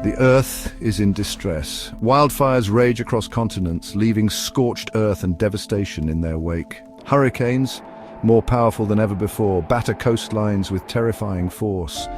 The Earth is in distress. Wildfires rage across continents, leaving scorched earth and devastation in their wake. Hurricanes, more powerful than ever before, batter coastlines with terrifying force.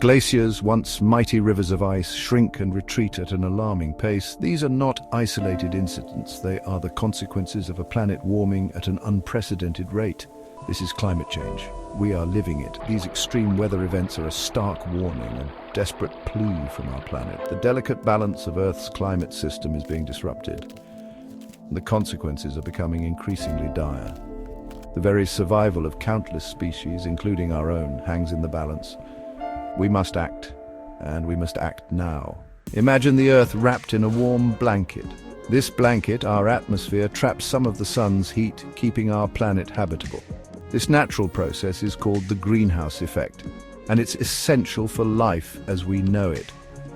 Glaciers, once mighty rivers of ice, shrink and retreat at an alarming pace. These are not isolated incidents. They are the consequences of a planet warming at an unprecedented rate. This is climate change. We are living it. These extreme weather events are a stark warning, a desperate plea from our planet. The delicate balance of Earth's climate system is being disrupted. The consequences are becoming increasingly dire. The very survival of countless species, including our own, hangs in the balance. We must act, and we must act now. Imagine the Earth wrapped in a warm blanket. This blanket, our atmosphere, traps some of the sun's heat, keeping our planet habitable. This natural process is called the greenhouse effect, and it's essential for life as we know it.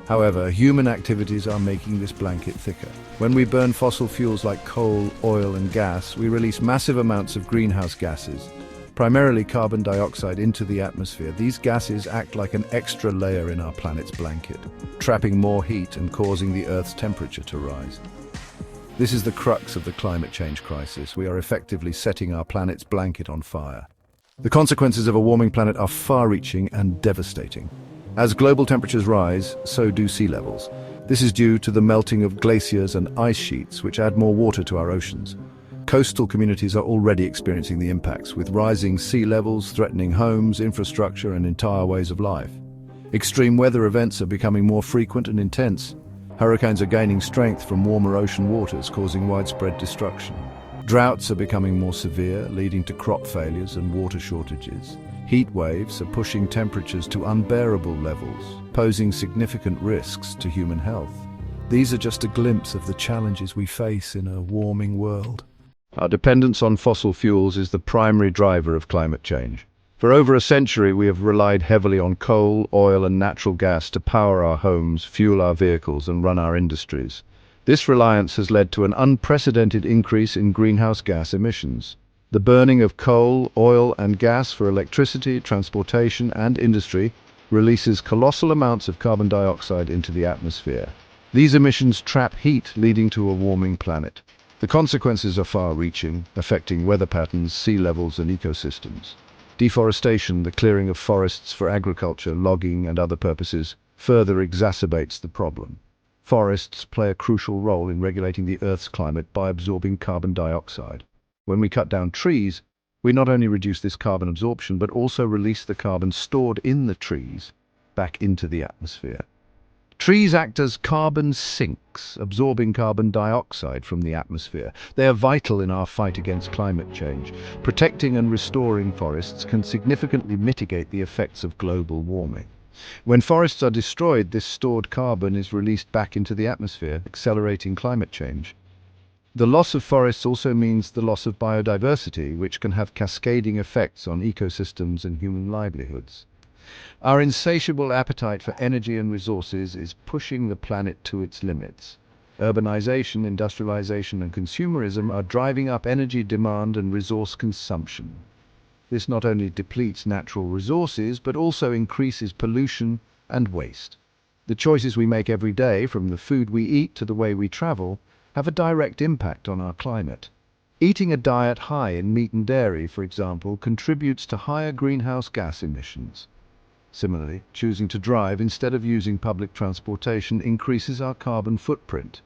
However, human activities are making this blanket thicker. When we burn fossil fuels like coal, oil, and gas, we release massive amounts of greenhouse gases, primarily carbon dioxide, into the atmosphere. These gases act like an extra layer in our planet's blanket, trapping more heat and causing the Earth's temperature to rise. This is the crux of the climate change crisis. We are effectively setting our planet's blanket on fire. The consequences of a warming planet are far-reaching and devastating. As global temperatures rise, so do sea levels. This is due to the melting of glaciers and ice sheets, which add more water to our oceans. Coastal communities are already experiencing the impacts, with rising sea levels threatening homes, infrastructure, and entire ways of life. Extreme weather events are becoming more frequent and intense. Hurricanes are gaining strength from warmer ocean waters, causing widespread destruction. Droughts are becoming more severe, leading to crop failures and water shortages. Heat waves are pushing temperatures to unbearable levels, posing significant risks to human health. These are just a glimpse of the challenges we face in a warming world. Our dependence on fossil fuels is the primary driver of climate change. For over a century, we have relied heavily on coal, oil, and natural gas to power our homes, fuel our vehicles, and run our industries. This reliance has led to an unprecedented increase in greenhouse gas emissions. The burning of coal, oil, and gas for electricity, transportation, and industry releases colossal amounts of carbon dioxide into the atmosphere. These emissions trap heat, leading to a warming planet. The consequences are far-reaching, affecting weather patterns, sea levels, and ecosystems. Deforestation, the clearing of forests for agriculture, logging, and other purposes, further exacerbates the problem. Forests play a crucial role in regulating the Earth's climate by absorbing carbon dioxide. When we cut down trees, we not only reduce this carbon absorption, but also release the carbon stored in the trees back into the atmosphere. Trees act as carbon sinks, absorbing carbon dioxide from the atmosphere. They are vital in our fight against climate change. Protecting and restoring forests can significantly mitigate the effects of global warming. When forests are destroyed, this stored carbon is released back into the atmosphere, accelerating climate change. The loss of forests also means the loss of biodiversity, which can have cascading effects on ecosystems and human livelihoods. Our insatiable appetite for energy and resources is pushing the planet to its limits. Urbanization, industrialization, and consumerism are driving up energy demand and resource consumption. This not only depletes natural resources, but also increases pollution and waste. The choices we make every day, from the food we eat to the way we travel, have a direct impact on our climate. Eating a diet high in meat and dairy, for example, contributes to higher greenhouse gas emissions. Similarly, choosing to drive instead of using public transportation increases our carbon footprint.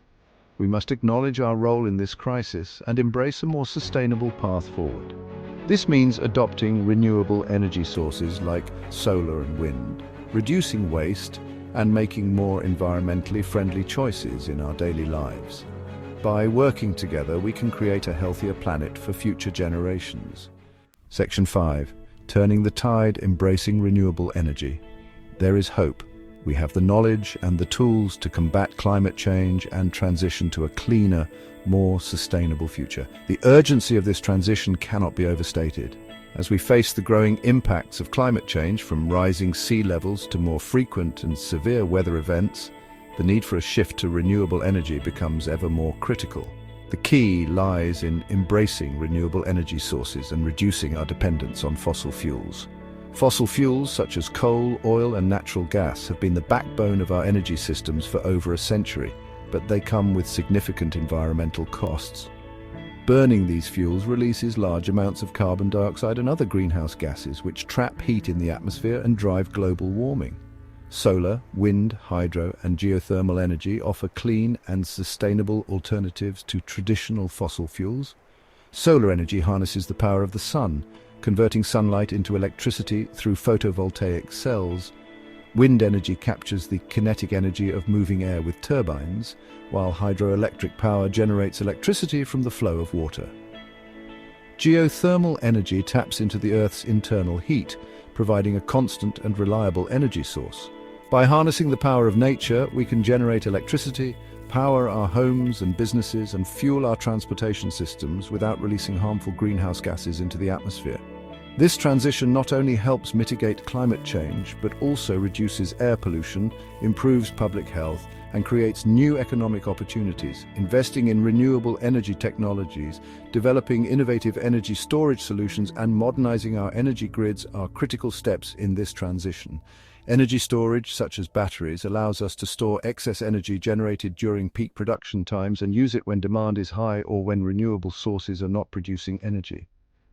We must acknowledge our role in this crisis and embrace a more sustainable path forward. This means adopting renewable energy sources like solar and wind, reducing waste, and making more environmentally friendly choices in our daily lives. By working together, we can create a healthier planet for future generations. Section 5. Turning the tide, embracing renewable energy. There is hope. We have the knowledge and the tools to combat climate change and transition to a cleaner, more sustainable future. The urgency of this transition cannot be overstated. As we face the growing impacts of climate change, from rising sea levels to more frequent and severe weather events, the need for a shift to renewable energy becomes ever more critical. The key lies in embracing renewable energy sources and reducing our dependence on fossil fuels. Fossil fuels such as coal, oil, and natural gas have been the backbone of our energy systems for over a century, but they come with significant environmental costs. Burning these fuels releases large amounts of carbon dioxide and other greenhouse gases, which trap heat in the atmosphere and drive global warming. Solar, wind, hydro, and geothermal energy offer clean and sustainable alternatives to traditional fossil fuels. Solar energy harnesses the power of the sun, converting sunlight into electricity through photovoltaic cells. Wind energy captures the kinetic energy of moving air with turbines, while hydroelectric power generates electricity from the flow of water. Geothermal energy taps into the Earth's internal heat, providing a constant and reliable energy source. By harnessing the power of nature, we can generate electricity, power our homes and businesses, and fuel our transportation systems without releasing harmful greenhouse gases into the atmosphere. This transition not only helps mitigate climate change, but also reduces air pollution, improves public health, and creates new economic opportunities. Investing in renewable energy technologies, developing innovative energy storage solutions, and modernizing our energy grids are critical steps in this transition. Energy storage, such as batteries, allows us to store excess energy generated during peak production times and use it when demand is high or when renewable sources are not producing energy.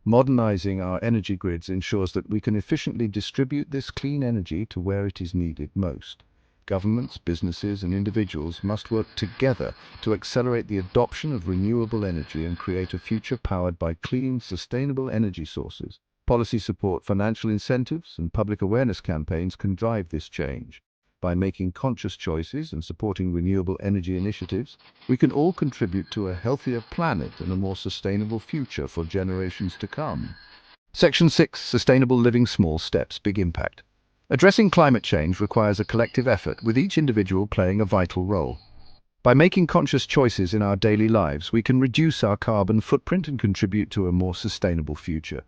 Modernizing our energy grids ensures that we can efficiently distribute this clean energy to where it is needed most. Governments, businesses, and individuals must work together to accelerate the adoption of renewable energy and create a future powered by clean, sustainable energy sources. Policy support, financial incentives, and public awareness campaigns can drive this change. By making conscious choices and supporting renewable energy initiatives, we can all contribute to a healthier planet and a more sustainable future for generations to come. Section 6. Sustainable Living: Small Steps, Big Impact. Addressing climate change requires a collective effort, with each individual playing a vital role. By making conscious choices in our daily lives, we can reduce our carbon footprint and contribute to a more sustainable future.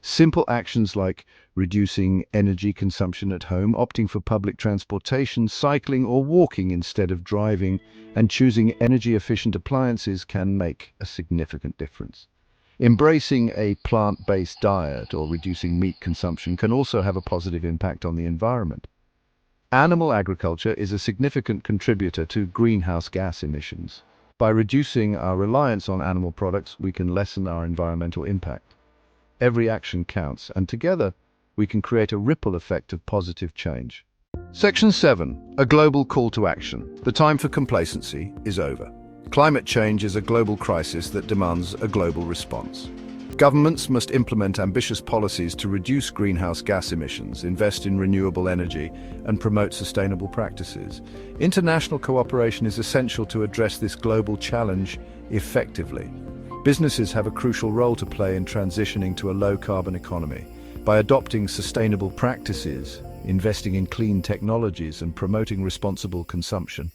Simple actions like reducing energy consumption at home, opting for public transportation, cycling or walking instead of driving, and choosing energy-efficient appliances can make a significant difference. Embracing a plant-based diet or reducing meat consumption can also have a positive impact on the environment. Animal agriculture is a significant contributor to greenhouse gas emissions. By reducing our reliance on animal products, we can lessen our environmental impact. Every action counts, and together, we can create a ripple effect of positive change. Section 7. A global call to action. The time for complacency is over. Climate change is a global crisis that demands a global response. Governments must implement ambitious policies to reduce greenhouse gas emissions, invest in renewable energy, and promote sustainable practices. International cooperation is essential to address this global challenge effectively. Businesses have a crucial role to play in transitioning to a low-carbon economy. By adopting sustainable practices, investing in clean technologies, and promoting responsible consumption,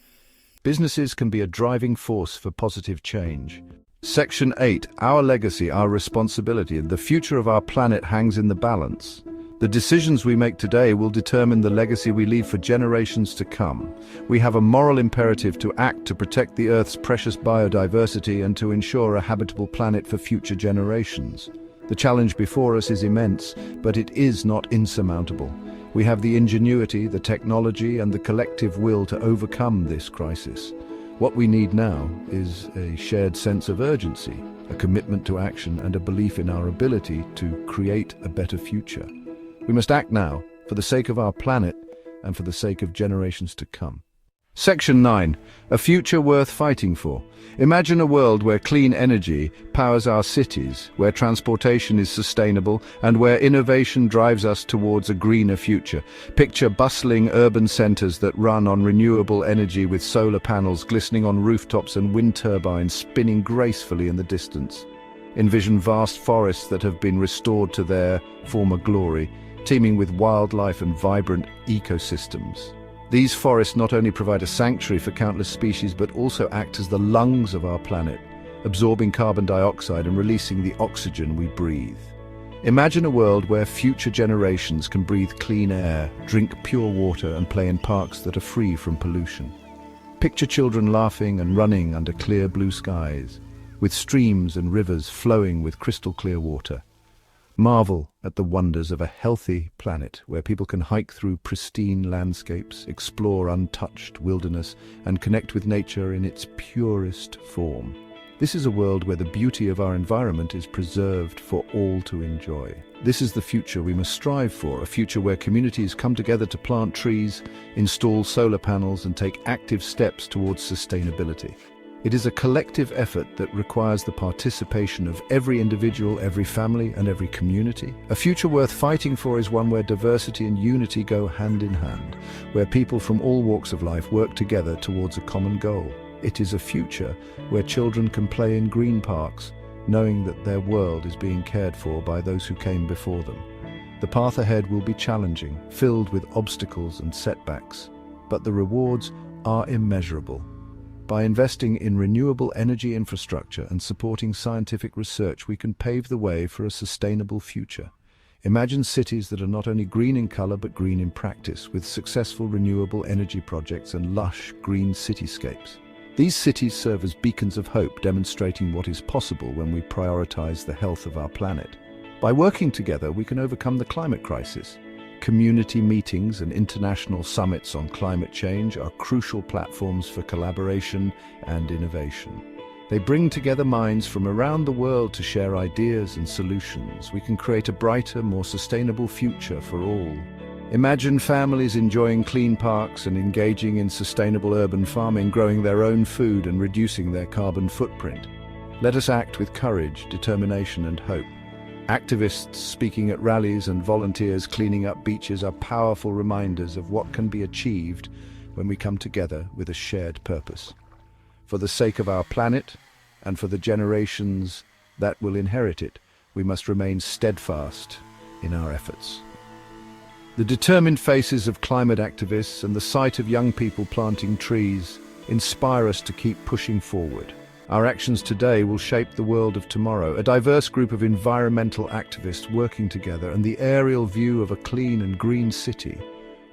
businesses can be a driving force for positive change. Section 8. Our legacy, our responsibility. The future of our planet hangs in the balance. The decisions we make today will determine the legacy we leave for generations to come. We have a moral imperative to act to protect the Earth's precious biodiversity and to ensure a habitable planet for future generations. The challenge before us is immense, but it is not insurmountable. We have the ingenuity, the technology, and the collective will to overcome this crisis. What we need now is a shared sense of urgency, a commitment to action, and a belief in our ability to create a better future. We must act now, for the sake of our planet and for the sake of generations to come. Section 9. A future worth fighting for. Imagine a world where clean energy powers our cities, where transportation is sustainable, and where innovation drives us towards a greener future. Picture bustling urban centers that run on renewable energy, with solar panels glistening on rooftops and wind turbines spinning gracefully in the distance. Envision vast forests that have been restored to their former glory, teeming with wildlife and vibrant ecosystems. These forests not only provide a sanctuary for countless species, but also act as the lungs of our planet, absorbing carbon dioxide and releasing the oxygen we breathe. Imagine a world where future generations can breathe clean air, drink pure water, and play in parks that are free from pollution. Picture children laughing and running under clear blue skies, with streams and rivers flowing with crystal clear water. Marvel at the wonders of a healthy planet where people can hike through pristine landscapes, explore untouched wilderness, and connect with nature in its purest form. This is a world where the beauty of our environment is preserved for all to enjoy. This is the future we must strive for, a future where communities come together to plant trees, install solar panels, and take active steps towards sustainability. It is a collective effort that requires the participation of every individual, every family, and every community. A future worth fighting for is one where diversity and unity go hand in hand, where people from all walks of life work together towards a common goal. It is a future where children can play in green parks, knowing that their world is being cared for by those who came before them. The path ahead will be challenging, filled with obstacles and setbacks, but the rewards are immeasurable. By investing in renewable energy infrastructure and supporting scientific research, we can pave the way for a sustainable future. Imagine cities that are not only green in color but green in practice, with successful renewable energy projects and lush green cityscapes. These cities serve as beacons of hope, demonstrating what is possible when we prioritize the health of our planet. By working together, we can overcome the climate crisis. Community meetings and international summits on climate change are crucial platforms for collaboration and innovation. They bring together minds from around the world to share ideas and solutions. We can create a brighter, more sustainable future for all. Imagine families enjoying clean parks and engaging in sustainable urban farming, growing their own food and reducing their carbon footprint. Let us act with courage, determination, and hope. Activists speaking at rallies and volunteers cleaning up beaches are powerful reminders of what can be achieved when we come together with a shared purpose. For the sake of our planet and for the generations that will inherit it, we must remain steadfast in our efforts. The determined faces of climate activists and the sight of young people planting trees inspire us to keep pushing forward. Our actions today will shape the world of tomorrow. A diverse group of environmental activists working together and the aerial view of a clean and green city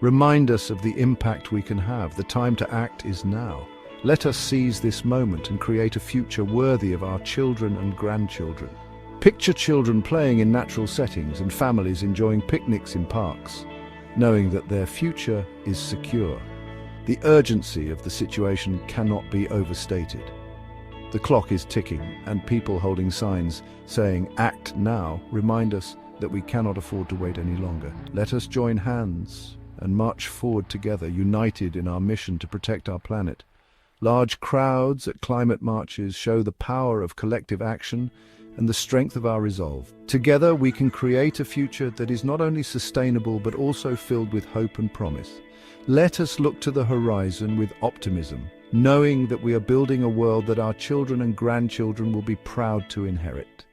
remind us of the impact we can have. The time to act is now. Let us seize this moment and create a future worthy of our children and grandchildren. Picture children playing in natural settings and families enjoying picnics in parks, knowing that their future is secure. The urgency of the situation cannot be overstated. The clock is ticking, and people holding signs saying "Act now" remind us that we cannot afford to wait any longer. Let us join hands and march forward together, united in our mission to protect our planet. Large crowds at climate marches show the power of collective action and the strength of our resolve. Together we can create a future that is not only sustainable but also filled with hope and promise. Let us look to the horizon with optimism, knowing that we are building a world that our children and grandchildren will be proud to inherit.